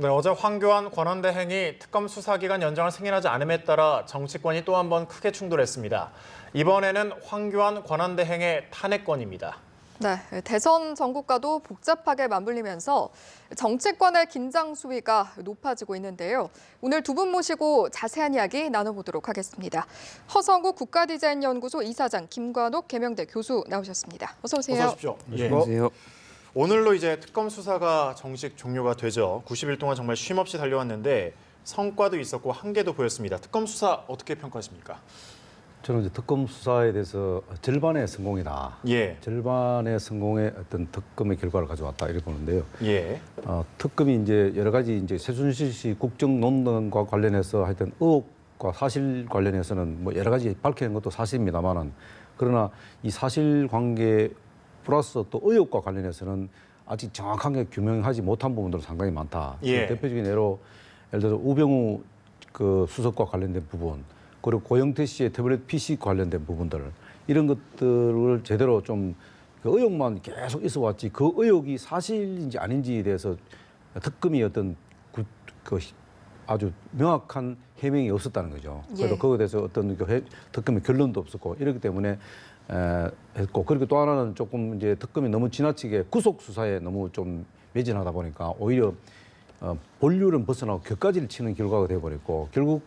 네, 어제 황교안 권한대행이 특검 수사기간 연장을 승인하지 않음에 따라 정치권이 또 한 번 크게 충돌했습니다. 이번에는 황교안 권한대행의 탄핵건입니다. 네, 대선 전국과도 복잡하게 맞물리면서 정치권의 긴장 수위가 높아지고 있는데요. 오늘 두 분 모시고 자세한 이야기 나눠보도록 하겠습니다. 허성욱 국가디자인연구소 이사장, 김관옥 계명대 교수 나오셨습니다. 어서 오세요. 어서 오십시오. 안녕하세요. 오늘로 이제 특검 수사가 정식 종료가 되죠. 90일 동안 정말 쉼없이 달려왔는데 성과도 있었고 한계도 보였습니다. 특검 수사 어떻게 평가하십니까? 저는 이제 특검 수사에 대해서 절반의 성공이다. 예. 절반의 성공의 어떤 특검의 결과를 가져왔다 이렇게 보는데요. 예. 특검이 이제 여러 가지 이제 최순실 씨 국정 논란과 관련해서 하여튼 의혹과 사실 관련해서는 뭐 여러 가지 밝히는 것도 사실입니다만은 그러나 이 사실관계 플러스 또 의혹과 관련해서는 아직 정확하게 규명하지 못한 부분들은 상당히 많다. 예. 대표적인 예로 예를 들어 우병우 그 수석과 관련된 부분, 그리고 고영태 씨의 태블릿 PC 관련된 부분들 이런 것들을 제대로 좀 그 의혹만 계속 있어 왔지 그 의혹이 사실인지 아닌지에 대해서 특검이 어떤 아주 명확한 해명이 없었다는 거죠. 그래서 그거에 대해서 어떤 특검의 결론도 없었고 이렇기 때문에 했고, 그리고 또 하나는 조금 이제 특검이 너무 지나치게 구속 수사에 너무 좀 매진하다 보니까 오히려 본류는 벗어나고 격가지를 치는 결과가 되어버렸고, 결국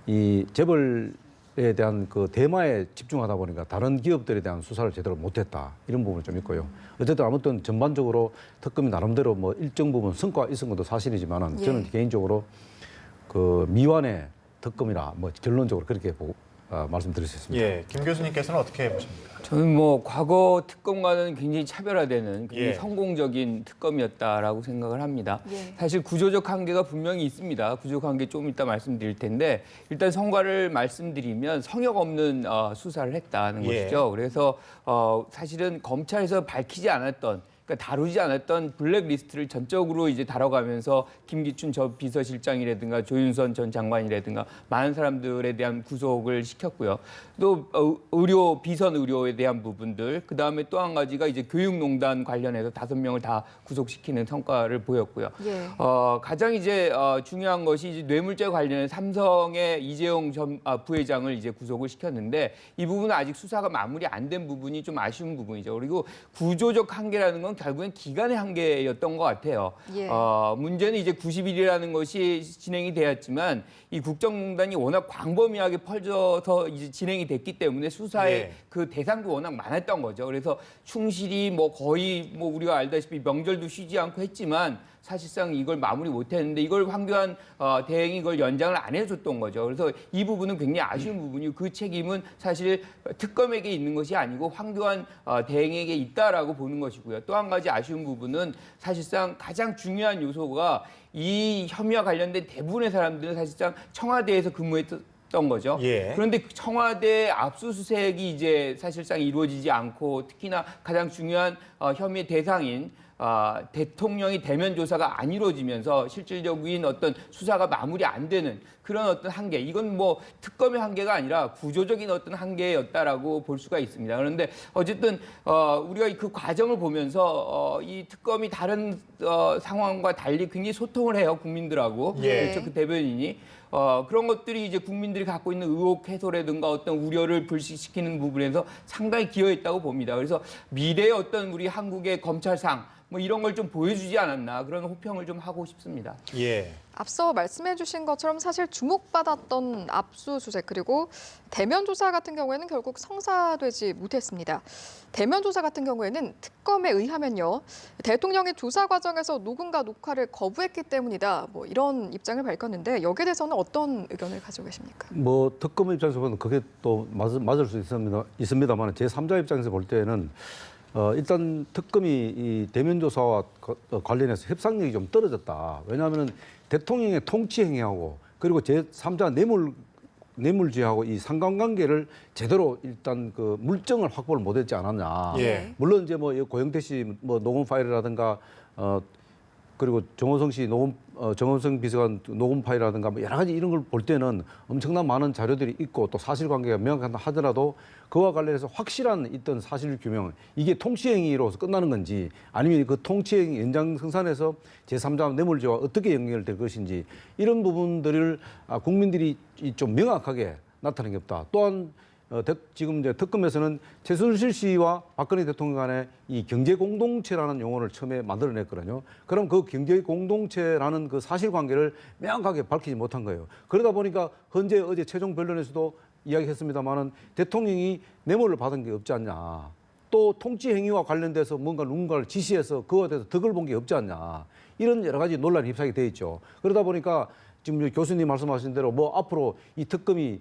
이 재벌에 대한 그 대마에 집중하다 보니까 다른 기업들에 대한 수사를 제대로 못했다 이런 부분이 좀 있고요. 어쨌든 아무튼 전반적으로 특검이 나름대로 뭐 일정 부분 성과가 있은 것도 사실이지만은 저는 개인적으로 그 미완의 특검이라 뭐 결론적으로 그렇게 말씀드릴 수 있습니다. 예. 김 교수님께서는 어떻게 보십니까? 저는 뭐 과거 특검과는 굉장히 차별화되는 굉장히 예. 성공적인 특검이었다라고 생각을 합니다. 예. 사실 구조적 한계가 분명히 있습니다. 구조적 한계 좀 이따 말씀드릴 텐데 일단 성과를 말씀드리면 성역 없는 수사를 했다는 예. 것이죠. 그래서 사실은 검찰에서 밝히지 않았던, 그러니까 다루지 않았던 블랙리스트를 전적으로 이제 다뤄가면서 김기춘 전 비서실장이라든가 조윤선 전 장관이라든가 많은 사람들에 대한 구속을 시켰고요. 또 의료, 비선 의료에 대한 부분들, 그 다음에 또 한 가지가 이제 교육농단 관련해서 5명을 다 구속시키는 성과를 보였고요. 예. 가장 이제 중요한 것이 이제 뇌물죄 관련해 삼성의 이재용 전 부회장을 이제 구속을 시켰는데 이 부분은 아직 수사가 마무리 안 된 부분이 좀 아쉬운 부분이죠. 그리고 구조적 한계라는 건 결국엔 기간의 한계였던 것 같아요. 예. 문제는 이제 90일이라는 것이 진행이 되었지만 이 국정농단이 워낙 광범위하게 퍼져서 이제 진행이 됐기 때문에 수사의 예. 그 대상도 워낙 많았던 거죠. 그래서 충실히 뭐 거의 뭐 우리가 알다시피 명절도 쉬지 않고 했지만 사실상 이걸 마무리 못했는데 이걸 황교안 대행이 이걸 연장을 안 해줬던 거죠. 그래서 이 부분은 굉장히 아쉬운 부분이고 그 책임은 사실 특검에게 있는 것이 아니고 황교안 대행에게 있다라고 보는 것이고요. 또 한 가지 아쉬운 부분은 사실상 가장 중요한 요소가 이 혐의와 관련된 대부분의 사람들은 사실상 청와대에서 근무했던 거죠. 예. 그런데 청와대 압수수색이 이제 사실상 이루어지지 않고 특히나 가장 중요한 혐의 대상인 대통령이 대면 조사가 안 이루어지면서 실질적인 어떤 수사가 마무리 안 되는 그런 어떤 한계, 이건 뭐 특검의 한계가 아니라 구조적인 어떤 한계였다라고 볼 수가 있습니다. 그런데 어쨌든 우리가 그 과정을 보면서 이 특검이 다른 상황과 달리 굉장히 소통을 해요, 국민들하고. 예. 그렇죠, 그 대변인이. 그런 것들이 이제 국민들이 갖고 있는 의혹 해소라든가 어떤 우려를 불식시키는 부분에서 상당히 기여했다고 봅니다. 그래서 미래의 어떤 우리 한국의 검찰상 뭐 이런 걸 좀 보여주지 않았나, 그런 호평을 좀 하고 싶습니다. 예. 앞서 말씀해 주신 것처럼 사실 주목받았던 압수수색 그리고 대면 조사 같은 경우에는 결국 성사되지 못했습니다. 대면 조사 같은 경우에는 특검에 의하면요. 대통령이 조사 과정에서 녹음과 녹화를 거부했기 때문이다. 뭐 이런 입장을 밝혔는데 여기에 대해서는 어떤 의견을 가지고 계십니까? 뭐 특검 입장에서 보면 그게 또 맞을 수 있습니다만 제3자 입장에서 볼 때는 일단 특검이 이 대면 조사와 관련해서 협상력이 좀 떨어졌다. 왜냐하면 대통령의 통치 행위하고 그리고 제3자 뇌물죄하고 이 상관관계를 제대로 일단 그 물증을 확보를 못했지 않았냐. 예. 물론 이제 뭐 고영태 씨 뭐 녹음 파일이라든가 그리고 정호성 씨 정호성 비서관 녹음 파일이라든가 뭐 여러 가지 이런 걸 볼 때는 엄청난 많은 자료들이 있고 또 사실관계가 명확하다 하더라도 그와 관련해서 확실한 있던 사실 규명, 이게 통치행위로서 끝나는 건지 아니면 그 통치행위 연장생산에서 제3자 뇌물죄와 어떻게 연결될 것인지 이런 부분들을 국민들이 좀 명확하게 나타낸 게 없다. 또한 지금 이제 특검에서는 최순실 씨와 박근혜 대통령 간의 이 경제 공동체라는 용어를 처음에 만들어냈거든요. 그럼 그 경제 공동체라는 그 사실관계를 명확하게 밝히지 못한 거예요. 그러다 보니까 현재 어제 최종 변론에서도 이야기했습니다마는 대통령이 뇌물을 받은 게 없지 않냐. 또 통치 행위와 관련돼서 뭔가 누군가를 지시해서 그거에 대해서 덕을 본 게 없지 않냐. 이런 여러 가지 논란이 휩싸게 돼 있죠. 그러다 보니까 지금 교수님 말씀하신 대로 뭐 앞으로 이 특검이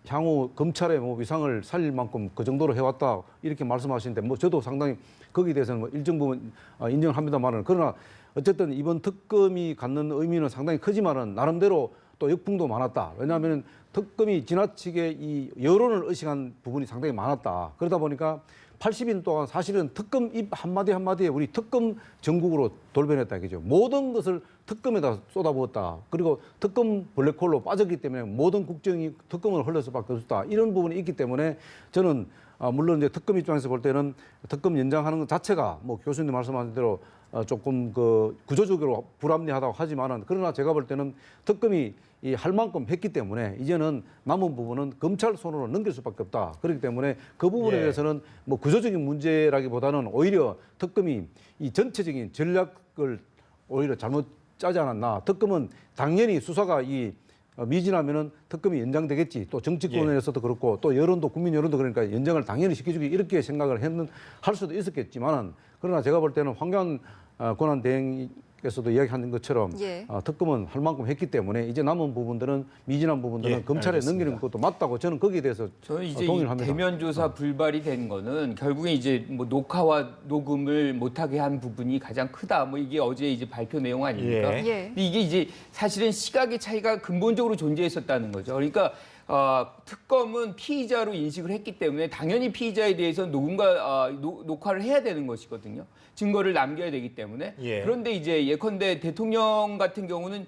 향후 검찰의 뭐 위상을 살릴 만큼 그 정도로 해왔다 이렇게 말씀하시는데 뭐 저도 상당히 거기에 대해서는 뭐 일정 부분 인정을 합니다만은 그러나 어쨌든 이번 특검이 갖는 의미는 상당히 크지만은 나름대로 또 역풍도 많았다. 왜냐하면 특검이 지나치게 이 여론을 의식한 부분이 상당히 많았다. 그러다 보니까 80인 동안 사실은 특검 입 한마디 한마디에 우리 특검 전국으로 돌변했다 이거죠. 모든 것을 특검에다 쏟아부었다. 그리고 특검 블랙홀로 빠졌기 때문에 모든 국정이 특검을 흘릴 수밖에 없었다. 이런 부분이 있기 때문에 저는 물론 이제 특검 입장에서 볼 때는 특검 연장하는 것 자체가 뭐 교수님 말씀하신 대로 조금 그 구조적으로 불합리하다고 하지만은 그러나 제가 볼 때는 특검이 이 할 만큼 했기 때문에 이제는 남은 부분은 검찰 손으로 넘길 수밖에 없다. 그렇기 때문에 그 부분에 대해서는 뭐 구조적인 문제라기보다는 오히려 특검이 이 전체적인 전략을 오히려 잘못 짜지 않았나. 특검은 당연히 수사가 미진하면은 특검이 연장되겠지. 또 정치권에서도 그렇고 또 여론도 국민 여론도 그러니까 연장을 당연히 시켜주기 이렇게 생각을 할 수도 있었겠지만은 그러나 제가 볼 때는 황교안 권한대행께서도 이야기하는 것처럼 특검은 할 만큼 했기 때문에 이제 남은 부분들은 미진한 부분들은 검찰에 알겠습니다. 넘기는 것도 맞다고 저는 거기에 대해서 저는 이제 이 동의를 합니다. 대면 조사 불발이 된 거는 결국에 이제 뭐 녹화와 녹음을 못하게 한 부분이 가장 크다. 뭐 이게 어제 이제 발표 내용 아닙니까? 근데 이게 이제 사실은 시각의 차이가 근본적으로 존재했었다는 거죠. 그러니까 특검은 피의자로 인식을 했기 때문에 당연히 피의자에 대해서 녹음과 녹화를 해야 되는 것이거든요. 증거를 남겨야 되기 때문에. 그런데 이제 예컨대 대통령 같은 경우는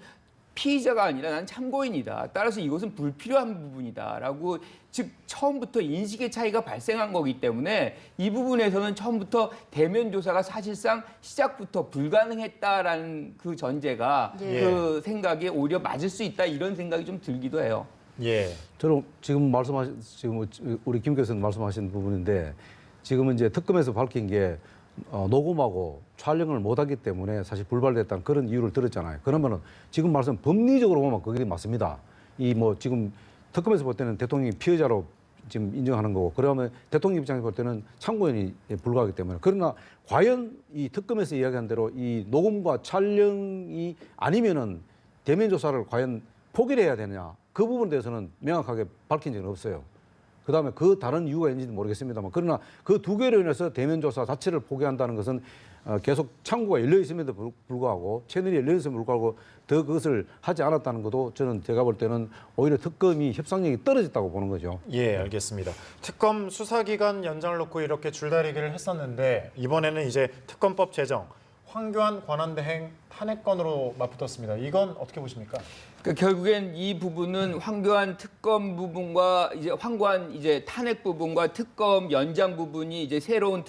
피의자가 아니라 난 참고인이다. 따라서 이것은 불필요한 부분이다라고 즉 처음부터 인식의 차이가 발생한 거기 때문에 이 부분에서는 처음부터 대면 조사가 사실상 시작부터 불가능했다라는 그 전제가 그 생각에 오히려 맞을 수 있다 이런 생각이 좀 들기도 해요. 저는 지금 우리 김 교수님 말씀하신 부분인데 지금은 이제 특검에서 밝힌 게 녹음하고 촬영을 못하기 때문에 사실 불발됐다는 그런 이유를 들었잖아요. 그러면은 지금 말씀 법리적으로 보면 그게 맞습니다. 지금 특검에서 볼 때는 대통령이 피해자로 지금 인정하는 거고 그러면 대통령 입장에서 볼 때는 참고인이 불과하기 때문에 그러나 과연 이 특검에서 이야기한 대로 이 녹음과 촬영이 아니면은 대면 조사를 과연 포기를 해야 되느냐 그 부분에 대해서는 명확하게 밝힌 적은 없어요. 그다음에 그 다른 이유가 있는지는 모르겠습니다만 그러나 그 두 개로 인해서 대면 조사 자체를 포기한다는 것은 계속 창구가 열려 있음에도 불구하고 채널이 열려 있음에도 불구하고 더 그것을 하지 않았다는 것도 저는 제가 볼 때는 오히려 특검이 협상력이 떨어졌다고 보는 거죠. 알겠습니다. 특검 수사기간 연장을 놓고 이렇게 줄다리기를 했었는데 이번에는 이제 특검법 제정, 황교안 권한대행 탄핵건으로 맞붙었습니다. 이건 어떻게 보십니까? 그러니까 결국엔 이 부분은 황교안 특검 부분과 이제 황교안 이제 탄핵 부분과 특검 연장 부분이 이제 새로운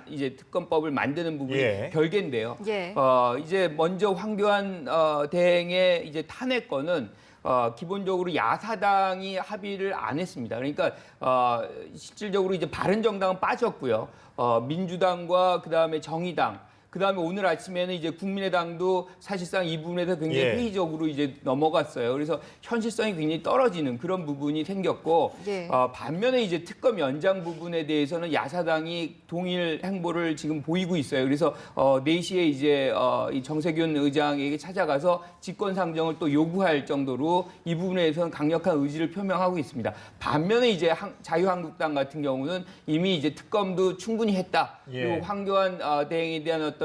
이제 특검법을 만드는 부분이 별개인데요. 이제 먼저 황교안 대행의 이제 탄핵건은 기본적으로 야사당이 합의를 안 했습니다. 그러니까 실질적으로 이제 바른정당은 빠졌고요. 민주당과 그다음에 정의당 그다음에 오늘 아침에는 이제 국민의당도 사실상 이 부분에서 굉장히 회의적으로 이제 넘어갔어요. 그래서 현실성이 굉장히 떨어지는 그런 부분이 생겼고 반면에 이제 특검 연장 부분에 대해서는 야사당이 동일 행보를 지금 보이고 있어요. 그래서 4시에 이제 이 정세균 의장에게 찾아가서 직권상정을 또 요구할 정도로 이 부분에 대해서는 강력한 의지를 표명하고 있습니다. 반면에 이제 자유한국당 같은 경우는 이미 이제 특검도 충분히 했다. 그리고 황교안 대행에 대한 어떤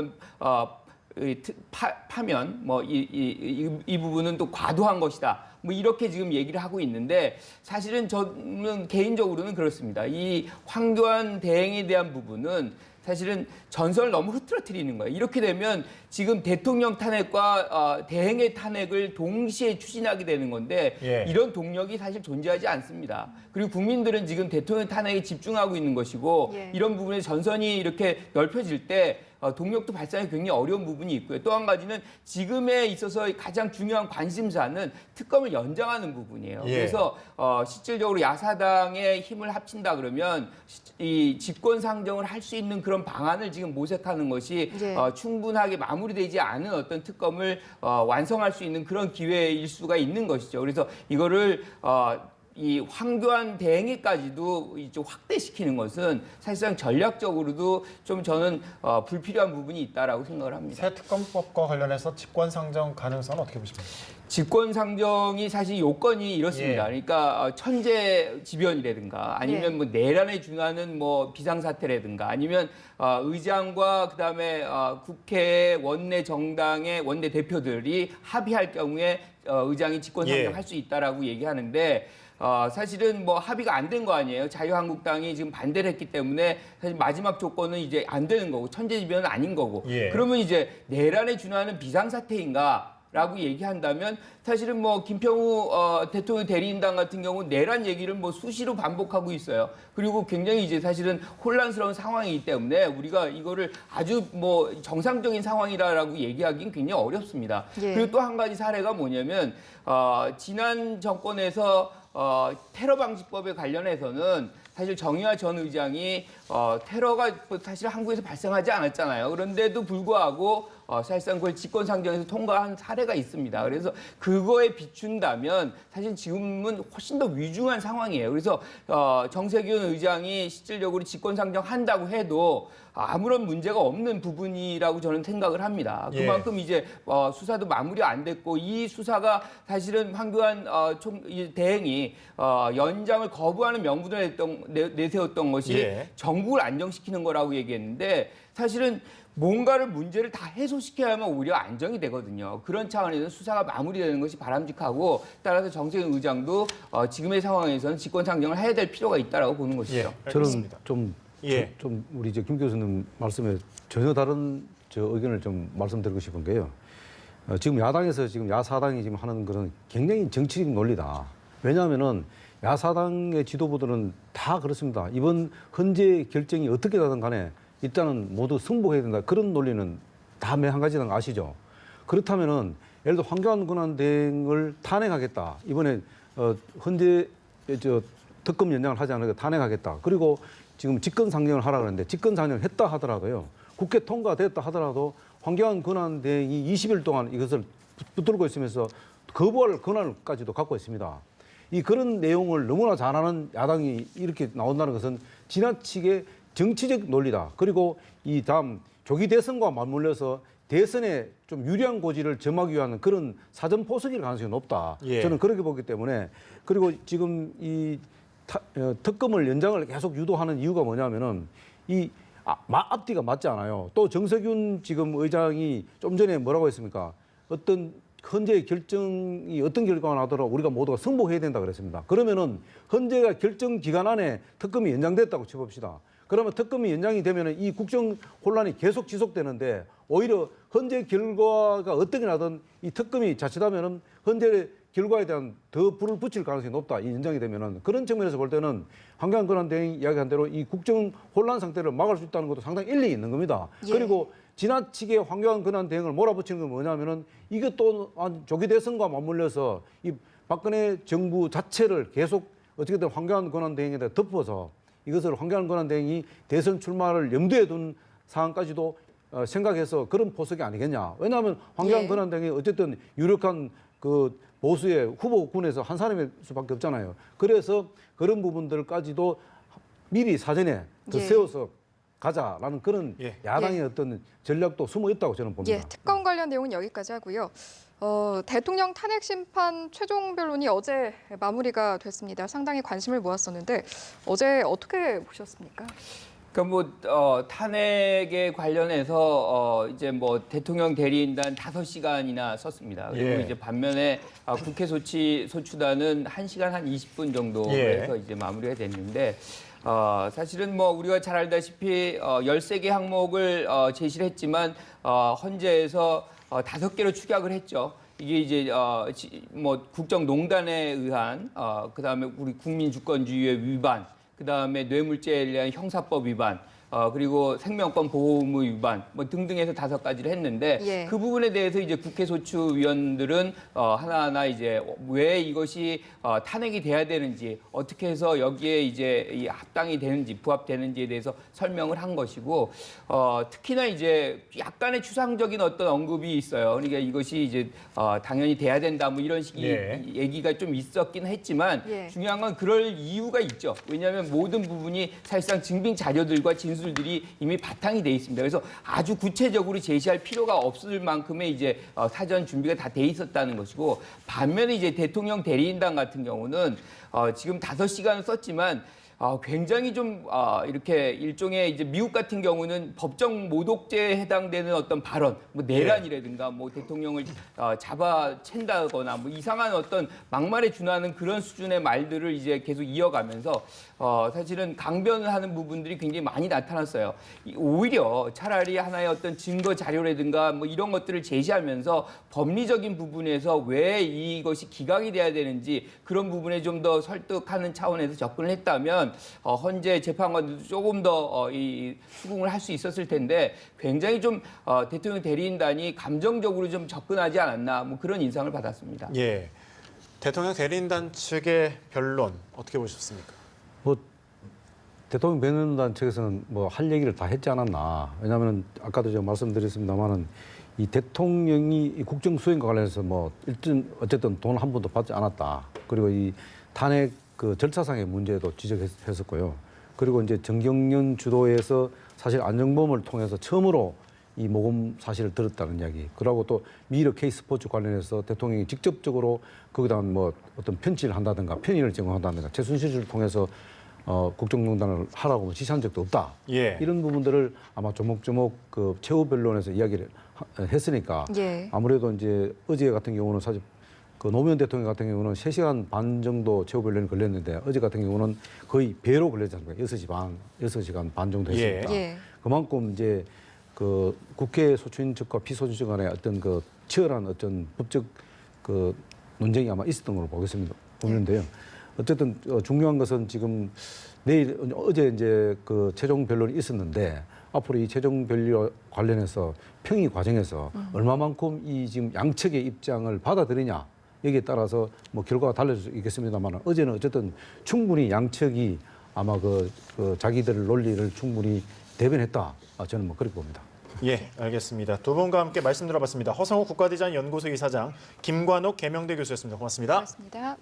파면 이 부분은 또 과도한 것이다. 뭐 이렇게 지금 얘기를 하고 있는데 사실은 저는 개인적으로는 그렇습니다. 이 황교안 대행에 대한 부분은 사실은 전선을 너무 흐트러뜨리는 거예요. 이렇게 되면 지금 대통령 탄핵과 대행의 탄핵을 동시에 추진하게 되는 건데 예. 이런 동력이 사실 존재하지 않습니다. 그리고 국민들은 지금 대통령 탄핵에 집중하고 있는 것이고 예. 이런 부분에 전선이 이렇게 넓혀질 때 동력도 발산이 굉장히 어려운 부분이 있고요. 또 한 가지는 지금에 있어서 가장 중요한 관심사는 특검을 연장하는 부분이에요. 예. 그래서 실질적으로 야사당의 힘을 합친다 그러면 이 직권 상정을 할 수 있는 그런 방안을 지금 모색하는 것이 예. 충분하게 마무리되지 않은 어떤 특검을 완성할 수 있는 그런 기회일 수가 있는 것이죠. 그래서 이거를 이 황교안 대행위까지도 이쪽 확대시키는 것은 사실상 전략적으로도 좀 저는 불필요한 부분이 있다라고 생각을 합니다. 새 특검법과 관련해서 직권상정 가능성은 어떻게 보십니까? 직권상정이 사실 요건이 이렇습니다. 예. 그러니까 천재지변이라든가 아니면 예. 뭐 내란에 준하는 뭐 비상사태라든가 아니면 의장과 그다음에 국회 원내 정당의 원내 대표들이 합의할 경우에 의장이 직권상정할 수 있다라고 얘기하는데 사실은 뭐 합의가 안 된 거 아니에요. 자유한국당이 지금 반대를 했기 때문에 사실 마지막 조건은 이제 안 되는 거고 천재지변은 아닌 거고. 예. 그러면 이제 내란에 준하는 비상사태인가? 라고 얘기한다면 사실은 뭐 김평우 대통령 대리인단 같은 경우 내란 얘기를 뭐 수시로 반복하고 있어요. 그리고 굉장히 이제 사실은 혼란스러운 상황이기 때문에 우리가 이거를 아주 뭐 정상적인 상황이라고 얘기하기는 굉장히 어렵습니다. 예. 그리고 또 한 가지 사례가 뭐냐면 지난 정권에서 테러 방지법에 관련해서는 사실 정의화 전 의장이 테러가 사실 한국에서 발생하지 않았잖아요. 그런데도 불구하고 사실상 그걸 직권상정에서 통과한 사례가 있습니다. 그래서 그거에 비춘다면 사실 지금은 훨씬 더 위중한 상황이에요. 그래서 정세균 의장이 실질적으로 직권상정한다고 해도 아무런 문제가 없는 부분이라고 저는 생각을 합니다. 예. 그만큼 이제 수사도 마무리 안 됐고 이 수사가 사실은 황교안 대행이 연장을 거부하는 명분을 내세웠던 것이 예. 정국을 안정시키는 거라고 얘기했는데 사실은 뭔가를 문제를 다 해소시켜야만 오히려 안정이 되거든요. 그런 차원에서 수사가 마무리되는 것이 바람직하고 따라서 정세균 의장도 지금의 상황에서는 직권상정을 해야 될 필요가 있다라고 보는 것이죠. 예, 저는 알겠습니다. 좀 예. 우리 김 교수님 말씀에 전혀 다른 의견을 좀 말씀드리고 싶은 게요. 지금 야당에서 지금 야사당이 지금 하는 그런 굉장히 정치적 논리다. 왜냐하면은 야사당의 지도부들은 다 그렇습니다. 이번 헌재 결정이 어떻게 되든 간에 일단은 모두 승복해야 된다. 그런 논리는 다 한 가지는 아시죠? 그렇다면은 예를 들어 황교안 권한대행을 탄핵하겠다. 이번에 헌재 특검 연장을 하지 않으니까 탄핵하겠다. 그리고 지금 직권상정을 하라 그러는데 직권상정을 했다 하더라도요. 국회 통과됐다 하더라도 황교안 권한대행이 20일 동안 이것을 붙들고 있으면서 거부할 권한까지도 갖고 있습니다. 이 그런 내용을 너무나 잘 아는 야당이 이렇게 나온다는 것은 지나치게 정치적 논리다. 그리고 이 다음 조기 대선과 맞물려서 대선에 좀 유리한 고지를 점하기 위한 그런 사전 포석일 가능성이 높다. 예. 저는 그렇게 보기 때문에 그리고 지금 이 특검을 연장을 계속 유도하는 이유가 뭐냐면은 이 앞뒤가 맞지 않아요. 또 정세균 지금 의장이 좀 전에 뭐라고 했습니까? 어떤 헌재 결정이 어떤 결과가 나더라도 우리가 모두가 승복해야 된다 그랬습니다. 그러면은 헌재가 결정 기간 안에 특검이 연장됐다고 쳐봅시다. 그러면 특검이 연장이 되면은 이 국정 혼란이 계속 지속되는데 오히려 헌재 결과가 어떻게 나든 이 특검이 자칫하면은 헌재 결과에 대한 더 불을 붙일 가능성이 높다. 이 연장이 되면은 그런 측면에서 볼 때는 황교안 권한대행이 이야기한 대로 이 국정 혼란 상태를 막을 수 있다는 것도 상당히 일리 있는 겁니다. 예. 그리고 지나치게 황교안 권한대행을 몰아붙이는 건 뭐냐면은 이게 또 조기 대선과 맞물려서 이 박근혜 정부 자체를 계속 어떻게든 황교안 권한대행에다 덮어서 이것을 황교안 권한대행이 대선 출마를 염두에 둔 상황까지도 생각해서 그런 포석이 아니겠냐. 왜냐하면 황교안 예. 권한대행이 어쨌든 유력한 그 보수의 후보군에서 한 사람일 수밖에 없잖아요. 그래서 그런 부분들까지도 미리 사전에 더 예. 세워서 가자라는 그런 예. 야당의 어떤 전략도 숨어 있다고 저는 봅니다. 예, 특검 관련 내용은 여기까지 하고요. 대통령 탄핵 심판 최종 변론이 어제 마무리가 됐습니다. 상당히 관심을 모았었는데 어제 어떻게 보셨습니까? 그러니까 뭐 탄핵에 관련해서 이제 뭐 대통령 대리인단 5시간이나 썼습니다. 그리고 예. 이제 반면에 국회 소추단은 1시간 한 20분 정도 예. 해서 이제 마무리가 됐는데 사실은 뭐 우리가 잘 알다시피 13개 항목을 제시를 했지만 헌재에서 5개로 축약을 했죠. 이게 이제 뭐 국정농단에 의한 그다음에 우리 국민주권주의의 위반, 그다음에 뇌물죄에 대한 형사법 위반, 그리고 생명권 보호의무 위반 뭐 등등해서 5가지를 했는데 예. 그 부분에 대해서 이제 국회 소추위원들은 하나하나 이제 왜 이것이 탄핵이 돼야 되는지, 어떻게 해서 여기에 이제 이 합당이 되는지 부합되는지에 대해서 설명을 한 것이고, 특히나 이제 약간의 추상적인 어떤 언급이 있어요. 그러니까 이것이 이제 당연히 돼야 된다 뭐 이런 식의 예. 얘기가 좀 있었긴 했지만 예. 중요한 건 그럴 이유가 있죠. 왜냐하면 모든 부분이 사실상 증빙 자료들과 진술들이 이미 바탕이 돼 있습니다. 그래서 아주 구체적으로 제시할 필요가 없을 만큼의 이제 사전 준비가 다 돼 있었다는 것이고, 반면에 이제 대통령 대리인단 같은 경우는 지금 5시간을 썼지만 굉장히 좀 이렇게 일종의 이제 미국 같은 경우는 법정 모독죄에 해당되는 어떤 발언, 뭐 내란이라든가 뭐 대통령을 잡아챈다거나 뭐 이상한 어떤 막말에 준하는 그런 수준의 말들을 이제 계속 이어가면서 사실은 강변을 하는 부분들이 굉장히 많이 나타났어요. 오히려 차라리 하나의 어떤 증거 자료라든가 뭐 이런 것들을 제시하면서 법리적인 부분에서 왜 이것이 기각이 돼야 되는지 그런 부분에 좀 더 설득하는 차원에서 접근을 했다면 헌재 재판관들도 조금 더 이 수긍을 할 수 있었을 텐데, 굉장히 좀 대통령 대리인단이 감정적으로 좀 접근하지 않았나 뭐 그런 인상을 받았습니다. 예. 대통령 대리인단 측의 변론 어떻게 보셨습니까? 뭐 대통령 변호인단 측에서는 뭐 할 얘기를 다 했지 않았나. 왜냐하면 아까도 제가 말씀드렸습니다만은 이 대통령이 이 국정 수행과 관련해서 뭐 어쨌든 돈 한 푼도 받지 않았다. 그리고 이 탄핵 그 절차상의 문제도 지적했었고요. 그리고 이제 정경련 주도에서 사실 안정범을 통해서 처음으로 이 모금 사실을 들었다는 이야기. 그리고 또 미러 K스포츠 관련해서 대통령이 직접적으로 거기다 뭐 어떤 편지를 한다든가 편의를 제공한다든가 최순실을 통해서 국정농단을 하라고 지시한 적도 없다. 예. 이런 부분들을 아마 조목조목 그 최후 변론에서 이야기를 했으니까 예. 아무래도 이제 어제 같은 경우는 사실 그 노무현 대통령 같은 경우는 3시간 반 정도 최후 변론이 걸렸는데 어제 같은 경우는 거의 배로 걸렸지 않습니까? 6시간 반 정도 했으니까. 예. 그만큼 이제 그 국회 소추인 측과 피소추인 측 간의 어떤 그 치열한 어떤 법적 그 논쟁이 아마 있었던 걸로 보는데요. 어쨌든 중요한 것은 지금 어제 이제 그 최종 변론이 있었는데 앞으로 이 최종 변론 관련해서 평의 과정에서 얼마만큼 이 지금 양측의 입장을 받아들이냐 여기에 따라서 뭐 결과가 달라질 수 있겠습니다만 어제는 어쨌든 충분히 양측이 아마 그 자기들 논리를 충분히 대변했다. 저는 뭐 그렇게 봅니다. 예, 알겠습니다. 두 분과 함께 말씀 들어봤습니다. 허성우 국가디자인 연구소 이사장, 김관옥 계명대 교수였습니다. 고맙습니다. 고맙습니다.